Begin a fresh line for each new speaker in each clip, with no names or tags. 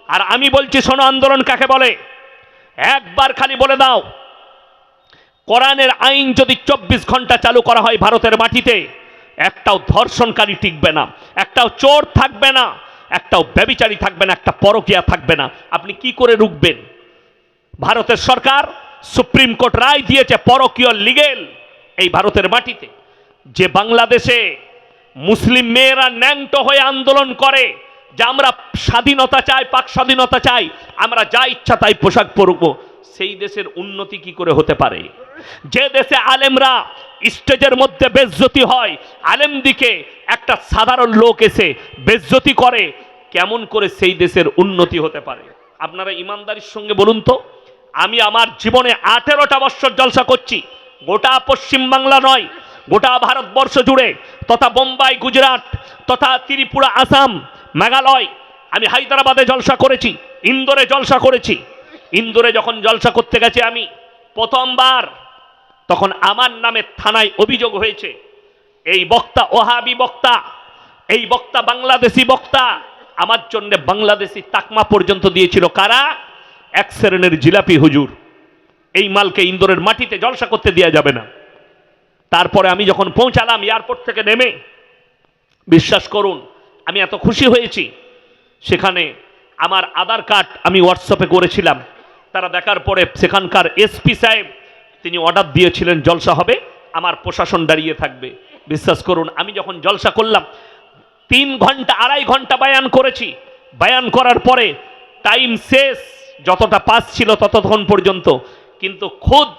আর আমি বলছি শোনো আন্দোলন কাকে বলে। একবার খালি বলে দাও, কোরআনের আইন যদি 24 ঘন্টা চালু করা হয় ভারতের মাটিতে, একটাও ধর্ষণকারী টিকবে না, একটাও চোর থাকবে না, একটাও ব্যভিচারী থাকবে না, একটা পরকীয়া থাকবে না। আপনি কি করে রুখবেন? ভারতের সরকার সুপ্রিম কোর্ট রায় দিয়েছে পরকীয় লিগেল এই ভারতের মাটিতে। যে বাংলাদেশে মুসলিম মেয়েরা ন্যাংটো হয়ে আন্দোলন করে যে আমরা স্বাধীনতা চাই, পাক স্বাধীনতা চাই, আমরা যা ইচ্ছা তাই পোশাক পরব, সেই দেশের উন্নতি কি করে হতে পারে? যে দেশে আলেমরা স্টেজের মধ্যে বেজ্জতি হয়, আলেমদিকে একটা সাধারণ লোক এসে বেজ্জতি করে, কেমন করে সেই দেশের উন্নতি হতে পারে? আপনারা ইমানদারির সঙ্গে বলুন তো। আমি আমার জীবনে 18টা বছর জলসা করছি, গোটা পশ্চিম বাংলা নয়, গোটা ভারতবর্ষ জুড়ে, তথা বোম্বাই, গুজরাট, তথা ত্রিপুরা, আসাম, মেঘালয়। আমি হায়দ্রাবাদে জলসা করেছি, ইন্দোরে জলসা করেছি। ইন্দোরে যখন জলসা করতে গেছি আমি প্রথমবার, তখন আমার নামে থানায় অভিযোগ হয়েছে এই বক্তা ওহাবি বক্তা, এই বক্তা বাংলাদেশি বক্তা। আমার জন্য বাংলাদেশি তাকমা পর্যন্ত দিয়েছিল কারা? এক শ্রেণীর জিলাপি হুজুর। এই মালকে ইন্দোরের মাটিতে জলসা করতে দেওয়া যাবে না। তারপরে আমি যখন পৌঁছালাম এয়ারপোর্ট থেকে নেমে, বিশ্বাস করুন আমি এত খুশি হয়েছি। সেখানে আমার আধার কার্ড আমি হোয়াটসঅ্যাপে করেছিলাম, তারা দেখার পরে সেখানকার এসপি সাহেব তিনি অর্ডার দিয়েছিলেন জলসা হবে, আমার প্রশাসন দাঁড়িয়ে থাকবে। বিশ্বাস করুন আমি যখন জলসা করলাম 3 ঘন্টা 2.5 ঘন্টা বয়ান করেছি। বয়ান করার পরে টাইম শেষ, যতটা পাস ছিল ততক্ষণ পর্যন্ত, কিন্তু খুদ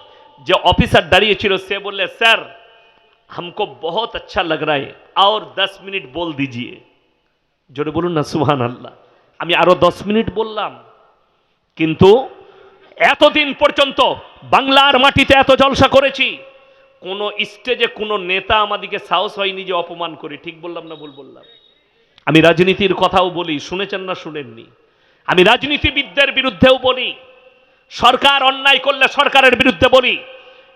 যে অফিসার দাঁড়িয়ে ছিল সে বললে স্যার हमको बहुत अच्छा लग रहा है और 10 मिनट बोल दीजिए। জোরে বলুন না সুবহান আল্লাহ। আমি আরো 10 মিনিট বললাম, কিন্তু এতদিন পর্যন্ত বাংলার মাটিতে এত জলসা করেছি, কোন স্টেজে কোন নেতা আমাদেরকে সাহস হয়নি যে অপমান করি। ঠিক বললাম না ভুল বললাম? আমি রাজনীতির কথাও বলি, শুনেছেন না শুনেননি? আমি রাজনীতিবিদদের বিরুদ্ধেও বলি, সরকার অন্যায় করলে সরকারের বিরুদ্ধে বলি।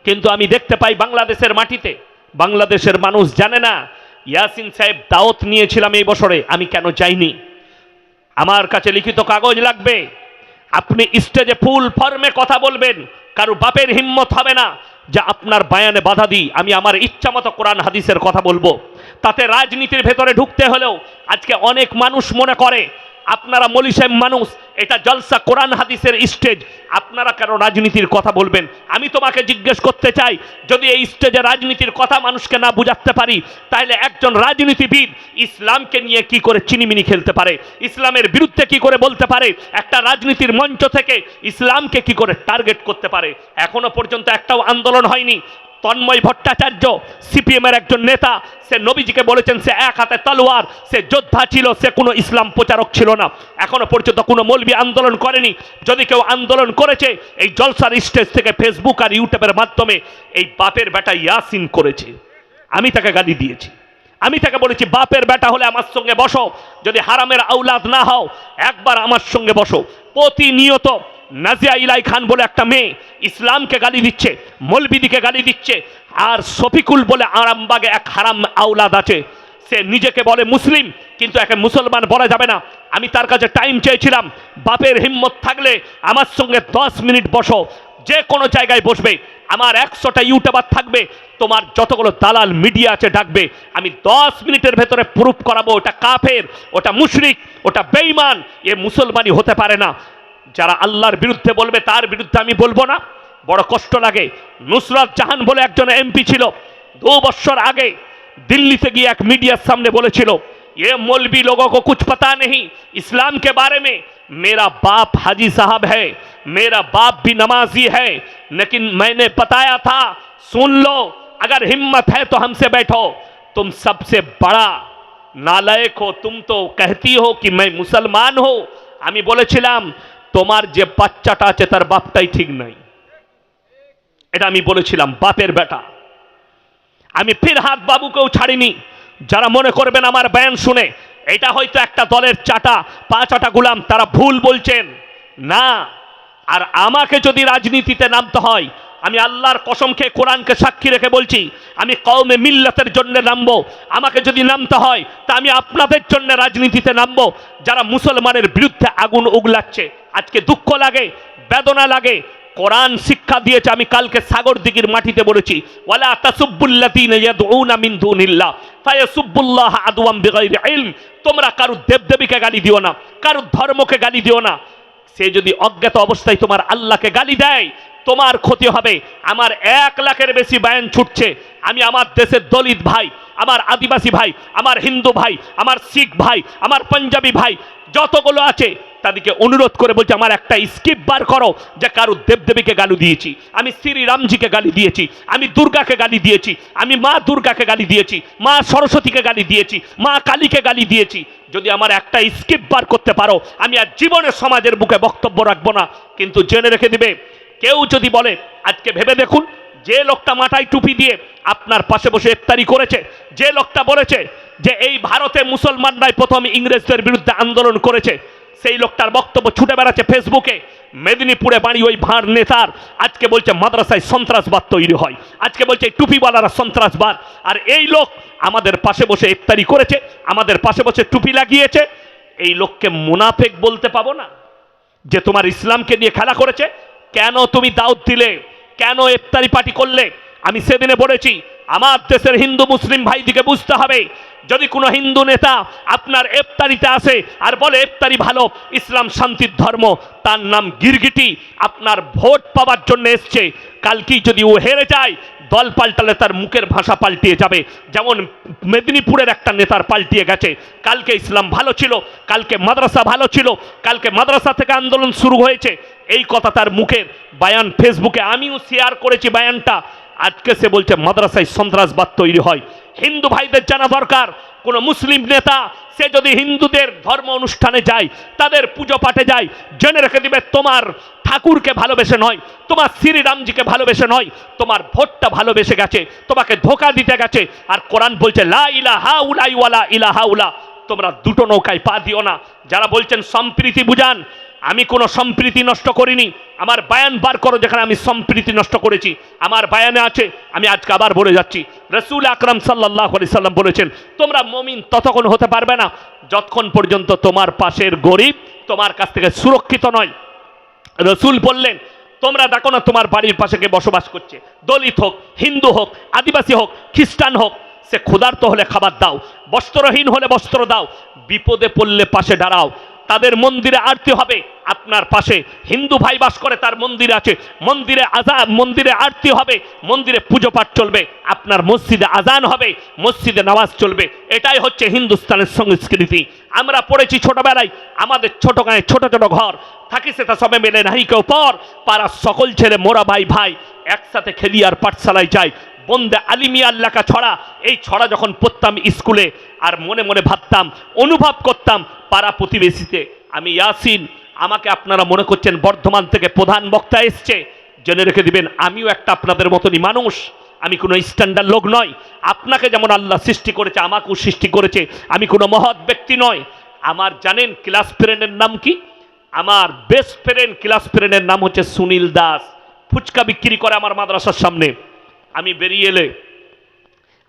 কিন্তু আমি দেখতে পাই বাংলাদেশের মাটিতে বাংলাদেশের মানুষ জানে না ইয়াসিন সাহেব দাওয়াত নিয়েছিলাম এই বছরে, আমি কেন যাইনি? আমার কাছে লিখিত কাগজ লাগবে। আপনি স্টেজে ফুল ফর্মে কথা বলবেন, কারো বাপের হিম্মত হবে না যে আপনার বয়ানে বাধা দিই। আমি আমার ইচ্ছা মতো কোরআন হাদিসের কথা বলবো। তাতে রাজনীতির ভেতরে ঢুকতে হলেও আজকে অনেক মানুষ মনে করে আপনারা মৌলী সাহেব মানুষ, এটা জলসা কোরআন হাদিসের স্টেজ, আপনারা কেন রাজনীতির কথা বলবেন? আমি তোমাকে জিজ্ঞেস করতে চাই, যদি এই স্টেজে রাজনীতির কথা মানুষকে না বুঝাতে পারি, তাহলে একজন রাজনীতিবিদ ইসলামকে নিয়ে কি করে চিনিমিনি খেলতে পারে? ইসলামের বিরুদ্ধে কি করে বলতে পারে? একটা রাজনীতির মঞ্চ থেকে ইসলামকে কি করে টার্গেট করতে পারে? এখনো পর্যন্ত একটাও আন্দোলন হয়নি। তন্ময় ভট্টাচার্য সিপিএমের একজন নেতা, সে নবীজিকে বলেছেন সে এক হাতে তলোয়ার, সে যোদ্ধা ছিল, সে কোনো ইসলাম প্রচারক ছিল না। এখনো পর্যন্ত কোনো মৌলবি আন্দোলন করেনি। যদি কেউ আন্দোলন করেছে এই জলসার স্টেজ থেকে ফেসবুক আর ইউটিউবের মাধ্যমে এই বাপের বেটা ইয়াসিন করেছে। আমি তাকে গালি দিয়েছি, আমি তাকে বলেছি বাপের বেটা হলে আমার সঙ্গে বসো, যদি হারামের আওলাদ না হও একবার আমার সঙ্গে বসো। প্রতিনিয়ত নাজিয়া ইলাই খান বলে একটা মেয়ে ইসলামকে গালি দিচ্ছে, মৌলবিদিকে গালি দিচ্ছে। আর শফিকুল বলে আরামবাগে এক হারাম আওলাদ আছে, সে নিজেকে বলে মুসলিম কিন্তু একে মুসলমান বলা যাবে না। আমি তার কাছে টাইম চেয়েছিলাম, বাপের হিম্মত থাকলে আমার সঙ্গে 10 মিনিট বসো, যে কোনো জায়গায় বসবে। আমার 100টা ইউটিউবার থাকবে, তোমার যতগুলো দালাল মিডিয়া আছে ডাকবে, আমি 10 মিনিটের ভেতরে প্রুফ করাবো ওটা কাফের, ওটা মুশরিক, ওটা বেঈমান, এ মুসলমানই হতে পারে না। যারা আল্লাহর বিরুদ্ধে বলবে তার বিরুদ্ধে আমি বলবো না। বড় কষ্ট লাগে। নুসরাত জাহান বলে একজন এমপি ছিল, 2 বছর আগে दिल्ली गए एक मीडिया सामने बोले चिलो ये मौलवी लोगों को कुछ पता नहीं इस्लाम के बारे में। मेरा बाप हाजी साहब है, मेरा बाप भी नमाजी है, लेकिन मैंने बताया था सुन लो, अगर हिम्मत है तो हमसे बैठो। तुम सबसे बड़ा नालायक हो, तुम तो कहती हो कि मैं मुसलमान हो। আমি বলেছিলাম তোমার যে বাচ্চাটা আছে তার বাপটাই ঠিক নাই, এটা আমি বলেছিলাম, বাপের বেটা। আমি ফিরহাদ বাবুকেও ছাড়িনি। যারা মনে করবেন আমার বয়ান শুনে এটা হয়তো একটা দলের চাটা পাঁচাটা গোলাম, তারা ভুল বলছেন না। আর আমাকে যদি রাজনীতিতে নামতে হয় আমি আল্লাহর কসম খেয়ে কোরআনকে সাক্ষী রেখে বলছি, আমি কওমে মিল্লাতের জন্য নামবো। আমাকে যদি নামতে হয় তা আমি আপনাদের জন্য রাজনীতিতে নামবো, যারা মুসলমানের বিরুদ্ধে আগুন উগলাচ্ছে। আজকে দুঃখ লাগে, বেদনা লাগে। কোরআন শিক্ষা দিয়েছে, আমি কালকে সাগর দিঘির মাটিতে বলেছি, ওয়ালা তাসুব্বুল্লাযীনা ইয়াদউনা মিন দুনিল্লাহ ফায়াসুব্বুল্লাহ আদওয়াম বিগাইরি ইলম। তোমরা কারো দেবদেবীকে গালি দিও না, কারো ধর্মকে গালি দিও না। সে যদি অজ্ঞাত অবস্থায় তোমার আল্লাহকে গালি দেয়, তোমার ক্ষতি হবে। আমার 1 লাখের বেশি বায়ান ছুটছে। আমি আমার দেশের দলিত ভাই, আমার আদিবাসী ভাই, আমার হিন্দু ভাই, আমার শিখ ভাই, আমার পাঞ্জাবি ভাই যতগুলো আছে তাদেরকে অনুরোধ করে বলছি, আমার একটা স্কিপ বার করো যে কারো দেবদেবীকে গালি দিয়েছি, আমি শ্রী রামজিকে গালি দিয়েছি, আমি দুর্গাকে গালি দিয়েছি, আমি মা দুর্গাকে গালি দিয়েছি, মা সরস্বতীকে গালি দিয়েছি, মা কালীকে গালি দিয়েছি। যদি আমার একটা স্কিপ বার করতে পারো, আমি আর জীবনে সমাজের বুকে বক্তব্য রাখবো না। কিন্তু জেনে রেখে দিবে, কেউ যদি বলে, আজকে ভেবে দেখুন, যে লোকটা মাথায় টুপি দিয়ে আপনার পাশে বসে ইফতারি করেছে, যে লোকটা বলেছে যে এই ভারতে মুসলমানরাই প্রথম ইংরেজদের বিরুদ্ধে আন্দোলন করেছে, সেই লোকটার বক্তব্য ছুটে বেড়াচ্ছে ফেসবুকে। মেদিনীপুরে বাড়ি ওই ভাঁড় নেতার, আজকে বলছে মাদ্রাসায় সন্ত্রাসবাদ তৈরি হয়, আজকে বলছে টুপিওয়ালারা সন্ত্রাসবাদ। আর এই লোক আমাদের পাশে বসে ইফতারি করেছে, আমাদের পাশে বসে টুপি লাগিয়েছে। এই লোককে মুনাফেক বলতে পাবো না যে তোমার ইসলামকে নিয়ে খেলা করেছে? কেন তুমি দাওয়াত দিলে? কেন ইফতারি পার্টি করলে? আমি সেদিনে বলেছি, আমার দেশের হিন্দু মুসলিম ভাইদিকে বুঝতে হবে, যদি কোনো হিন্দু নেতা আপনার ইফতারিতে আসে আর বলে ইফতারি ভালো, ইসলাম শান্তির ধর্ম, তার নাম গিরগিটি, আপনার ভোট পাওয়ার জন্য এসছে। কালকেই যদি ও হেরে যায়, দল পাল্টালে তার মুখের ভাষা পাল্টিয়ে যাবে, যেমন মেদিনীপুরের একটা নেতার পাল্টিয়ে গেছে। কালকে ইসলাম ভালো ছিল, কালকে মাদ্রাসা ভালো ছিল, কালকে মাদ্রাসা থেকে আন্দোলন শুরু হয়েছে, এই কথা তার মুখের বায়ান ফেসবুকে আমিও শেয়ার করেছি বায়ানটা। আজকে সে বলছে মাদ্রাসায় সন্ত্রাসবাদ তৈরি হয়। হিন্দু ভাইদের জানা দরকার, কোনো মুসলিম নেতা সে যদি হিন্দুদের ধর্ম অনুষ্ঠানে যায়, তাদের পুজো পাঠে যায়, জেনে রেখে দিবে তোমার ঠাকুরকে ভালোবেসে নয়, তোমার শ্রীরামজিকে ভালোবেসে নয়, তোমার ভোটটা ভালোবেসে গেছে, তোমাকে ধোঁকা দিতে গেছে। আর কোরআন বলছে লা ইলাহা উলাই ওয়ালা ইলাহা উলা, তোমরা দুটো নৌকায় পা দিও না। যারা বলছেন সম্প্রীতি বুঝান, আমি কোনো সম্প্রীতি নষ্ট করিনি। আমার বায়ান বার করো যেখানে আমি সম্প্রীতি নষ্ট করেছি। আমার বায়ানে আছে, আমি আজকে আবার বলে যাচ্ছি, রাসূল আকরাম সাল্লাল্লাহু আলাইহি সাল্লাম বলেছেন, তোমরা মুমিন ততক্ষণ হতে পারবে না যতক্ষণ পর্যন্ত তোমার পাশের গরিব তোমার কাছ থেকে সুরক্ষিত নয়। রাসূল বললেন, তোমরা দেখো না তোমার বাড়ির পাশে কে বসবাস করছে, দলিত হোক, হিন্দু হোক, আদিবাসী হোক, খ্রিস্টান হোক, সে ক্ষুধার্ত হলে খাবার দাও, বস্ত্রহীন হলে বস্ত্র দাও, বিপদে পড়লে পাশে দাঁড়াও। তাদের মন্দিরে আরতি হবে আপনার পাশে, হিন্দু ভাই বাস করে, তার মন্দির আছে, মন্দিরে মন্দিরে আরতি হবে, মন্দিরে পুজো পাঠ চলবে, আপনার মসজিদে আজান হবে, মসজিদে নামাজ চলবে। এটাই হচ্ছে হিন্দুস্তানের সংস্কৃতি। আমরা পড়েছি ছোটবেলায়, আমাদের ছোট গায়ে ছোট ছোট ঘর থাকি, সেটা সবে মেলে নাহি কেউ পর, পাড়ার সকল ছেলে মোরা ভাই ভাই একসাথে খেলি আর পাঠশালায় যাই। বন্দে আলিমিয়া লেখা ছড়া, এই ছড়া যখন পড়তাম স্কুলে, আর মনে মনে ভাবতাম, অনুভব করতাম পাড়া প্রতিবেশীতে আমি ইয়াসিন, আমাকে আপনারা মনে করছেন বর্ধমান থেকে প্রধান বক্তা এসছে। জেনে রেখে দিবেন, আমিও একটা আপনাদের মতনই মানুষ, আমি কোনো স্ট্যান্ডার্ড লোক নয়। আপনাকে যেমন আল্লাহ সৃষ্টি করেছে, আমাকেও সৃষ্টি করেছে, আমি কোনো মহৎ ব্যক্তি নয়। আমার জানেন ক্লাস ফ্রেন্ডের নাম কি? আমার বেস্ট ফ্রেন্ড, ক্লাস ফ্রেন্ডের নাম হচ্ছে সুনীল দাস। ফুচকা বিক্রি করে আমার মাদ্রাসার সামনে। আমি বেরিয়ে এলে,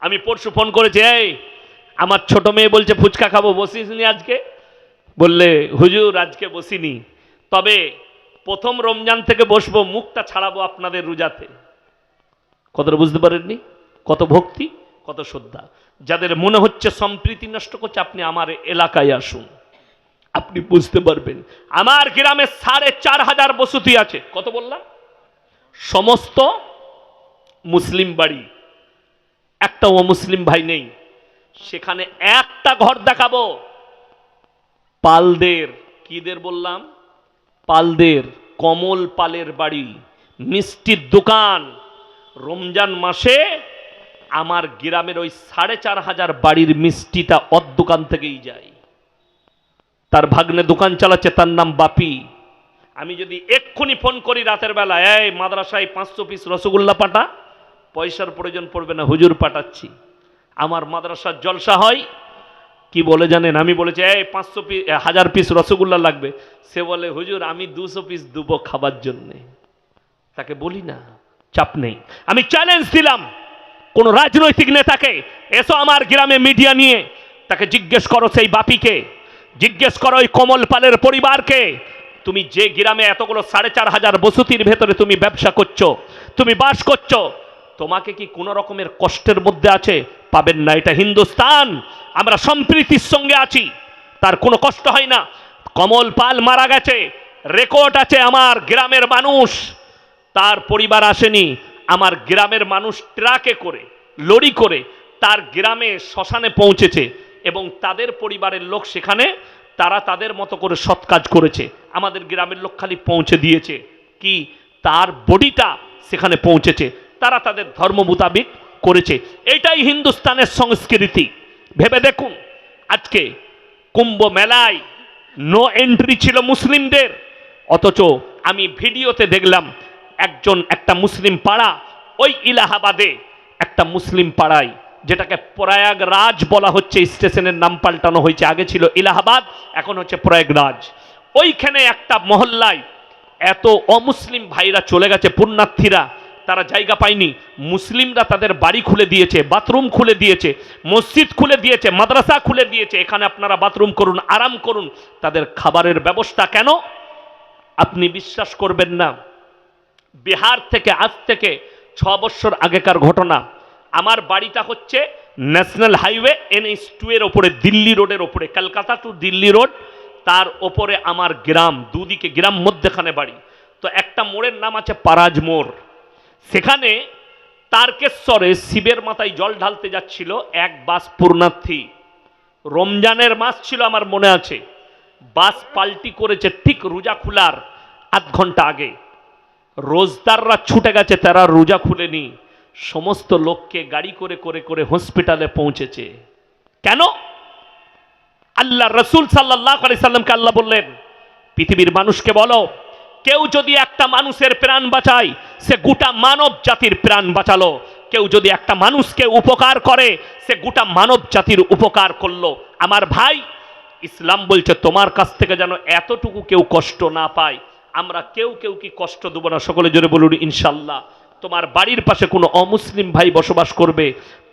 আমি পরশু ফোন করেছি, এই আমার ছোট মেয়ে বলছে ফুচকা খাবো, বসিস নি আজকে? বললে হুজুর আজকে বসিনি, তবে প্রথম রমজান থেকে বসবো, মুখটা ছাড়াবো আপনাদের রোজাতে। কতটা বুঝতে পারেননি? কত ভক্তি, কত শ্রদ্ধা। যাদের মনে হচ্ছে সম্প্রীতি নষ্ট করছে, আপনি আমার এলাকায় আসুন, আপনি বুঝতে পারবেন। আমার গ্রামে ৪,৫০০ বসতি আছে। কত বললাম? সমস্ত মুসলিম বাড়ি, একটা অমুসলিম ভাই নেই। সেখানে একটা ঘর দেখাবো পালদের, কিদের বললাম? পালদের, কমল পালের বাড়ি, মিষ্টির দোকান। রমজান মাসে আমার গ্রামের ওই ৪,৫০০ বাড়ির মিষ্টিটা ওর দোকান থেকেই যায়। তার ভাগ্নে দোকান চালাচ্ছে, তার নাম বাপি। আমি যদি এক্ষুনি ফোন করি রাতের বেলা, এই মাদ্রাসায় ৫০০ পিস রসগোল্লা পাঠা, পয়সার প্রয়োজন পড়বে না, হুজুর পাঠাচ্ছি। আমার মাদ্রাসার জলসা হয়, কি বলে জানেন? আমি বলেছি এই ৫০০ পিস ১০০০ পিস রসগোল্লা লাগবে, সে বলে হুজুর আমি ২০০ পিস দেবো খাবার জন্যে। তাকে বলি না, চাপ নেই। আমি চ্যালেঞ্জ দিলাম কোন রাজনৈতিক নেতাকে, এসো আমার গ্রামে মিডিয়া নিয়ে, তাকে জিজ্ঞেস করো সেই বাপিকে, জিজ্ঞেস করো ওই কমল পালের পরিবারকে, তুমি যে গ্রামে এতগুলো 4,500 বসতির ভেতরে তুমি ব্যবসা করছো, তুমি বাস করছো, তোমাকে কি কোনো রকমের কষ্টের মধ্যে আছে? পাবেন না। এটা হিন্দুস্তান, আমরা সম্প্রীতির সঙ্গে আছি, তার কোনো কষ্ট হয় না। কমল পাল মারা গেছে, রেকর্ড আছে, আমার গ্রামের মানুষ, তার পরিবার আসেনি, আমার গ্রামের মানুষ ট্রাকে করে, লরি করে তার গ্রামে শ্মশানে পৌঁছেছে এবং তাদের পরিবারের লোক সেখানে, তারা তাদের মতো করে সৎ কাজ করেছে। আমাদের গ্রামের লোক খালি পৌঁছে দিয়েছে কি, তার বডিটা সেখানে পৌঁছেছে, তারা তাদের ধর্ম মোতাবিক করেছে। এটাই হিন্দুস্তানের সংস্কৃতি। ভেবে দেখুন, আজকে কুম্ভ মেলায় নো এন্ট্রি ছিল মুসলিমদের, অথচ আমি ভিডিওতে দেখলাম একটা মুসলিম পাড়া, ওই ইলাহাবাদে একটা মুসলিম পাড়ায়, যেটাকে প্রয়াগরাজ বলা হচ্ছে, স্টেশনের নাম পাল্টানো হয়েছে, আগে ছিল ইলাহাবাদ, এখন হচ্ছে প্রয়াগরাজ। ওইখানে একটা মহল্লায় এত অমুসলিম ভাইরা চলে গেছে, পুণ্যার্থীরা, তারা জায়গা পায়নি, মুসলিমরা তাদের বাড়ি খুলে দিয়েছে, বাথরুম খুলে দিয়েছে, মসজিদ খুলে দিয়েছে, মাদ্রাসা খুলে দিয়েছে, এখানে আপনারা বাথরুম করুন, আরাম করুন। তাদের খাবারের ব্যবস্থা কেন? আপনি বিশ্বাস করবেন না, বিহার থেকে আজ থেকে 6 বছর আগেকার ঘটনা। আমার বাড়িটা হচ্ছে ন্যাশনাল হাইওয়ে NH2 এর ওপরে, দিল্লি রোডের ওপরে, কলকাতা টু দিল্লি রোড, তার ওপরে আমার গ্রাম, দুদিকে গ্রাম, মধ্যখানে বাড়ি। তো একটা মোড়ের নাম আছে পারাজ মোড়, সেখানে তারকেশ্বরে শিবের মাথায় জল ঢালতে যাচ্ছিল এক বাস পুণ্যার্থী। রমজানের মাস ছিল আমার মনে আছে, বাস পাল্টি করেছে ঠিক রোজা খোলার আধ ঘন্টা আগে। রোজদাররা ছুটে গেছে, তারা রোজা খুলেনি, সমস্ত লোককে গাড়ি করে করে করে হসপিটালে পৌঁছেছে। কেন? আল্লাহ রসুল সাল্লাল্লাহু আলাইহি সাল্লামকে আল্লাহ বললেন, পৃথিবীর মানুষকে বলো, কেউ যদি একটা মানুষের প্রাণ বাঁচায়, সে গোটা মানব জাতির প্রাণ বাঁচালো। কেউ যদি একটা মানুষকে উপকার করে, সে গোটা মানব জাতির উপকার করলো। আমার ভাই, ইসলাম বলছে তোমার কাছ থেকে যেন এতটুকু কেউ কষ্ট না পায়। আমরা কেউ কেউ কি কষ্ট দেব না? সকলে জোরে বলুন ইনশাল্লাহ। তোমার বাড়ির পাশে কোনো অমুসলিম ভাই বসবাস করবে,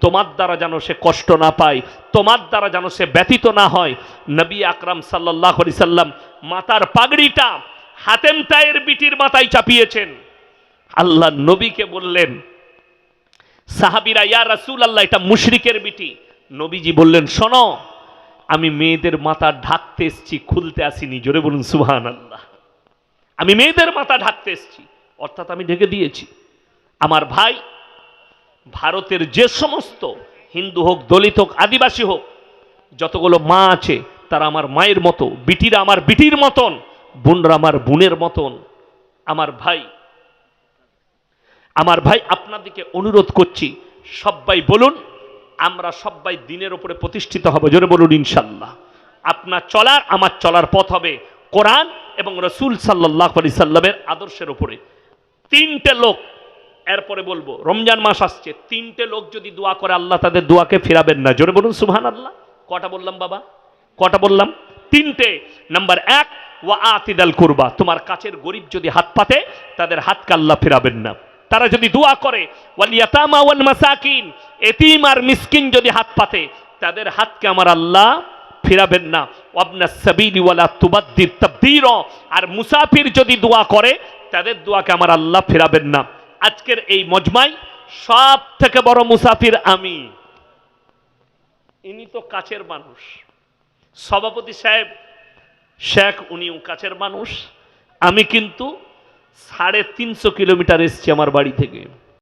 তোমার দ্বারা যেন সে কষ্ট না পায়, তোমার দ্বারা যেন সে ব্যতীত না হয়। নবী আকরাম সাল্লাল্লাহু আলাইহি সাল্লাম মাথার পাগড়িটা হাতেম তায়ের বিটির মাথায় চাপিয়েছেন। আল্লাহ নবীকে বললেন, সাহাবীরা, ইয়া রাসূলুল্লাহ, এটা মুশরিকের বিটি। নবীজি বললেন, শোনো, আমি মেয়েদের মাথা ঢাকতে এসেছি, খুলতে আসিনি। জোরে বলুন সুবহানাল্লাহ। আমি মেয়েদের মাথা ঢাকতে এসেছি, অর্থাৎ আমি ঢেকে দিয়েছি। আমার ভাই, ভারতের যে সমস্ত হিন্দু হোক, দলিত হোক, আদিবাসী হোক, যতগুলো মা আছে তারা আমার মায়ের মতো, বিটিরা আমার বিটির মতন, বোনরা আমার বোনের মতন। আমার ভাই আপনাদেরকে অনুরোধ করছি, সবাই বলুন, আমরা সবাই দিনের উপরে প্রতিষ্ঠিত হব। জোরে বলুন ইনশাল্লাহ। আপনার চলার, আমার চলার পথ হবে কোরআন এবং রসুল সাল্লাল্লাহু আলাইহি সাল্লামের আদর্শের উপরে। 3টে লোক, এরপরে বলবো, রমজান মাস আসছে, 3টে লোক যদি দোয়া করে, আল্লাহ তাদের দোয়াকে ফেরাবেন না। জোরে বলুন সুবহানাল্লাহ। কটা বললাম বাবা? কটা বললাম? 3টে। নাম্বার 1, ওয়া আতিদাল কুরবা, তোমার কাছের গরিব যদি হাত পাতে, তাদের হাতকে আল্লাহ ফেরাবেন না। তারা যদি দোয়া করে, ওয়াল ইয়াতামা ওয়াল মাসাকিন, এতিম আর মিসকিন যদি হাত পাতে, তাদের হাতকে আমার আল্লাহ ফেরাবেন না। ওয়াবনাস সাবিলি ওয়ালা তুবাদ্দির তাবদীরা, আর মুসাফির যদি দোয়া করে, তাদের দোয়াকে আমার আল্লাহ ফেরাবেন না। আজকের এই মজমায় সব থেকে বড় মুসাফির আমি। ইনি তো কাছের মানুষ, সভাপতি সাহেব শেখ, উনিও কাছের মানুষ। আমি কিন্তু 350 কিলোমিটার এসেছি আমার বাড়ি থেকে।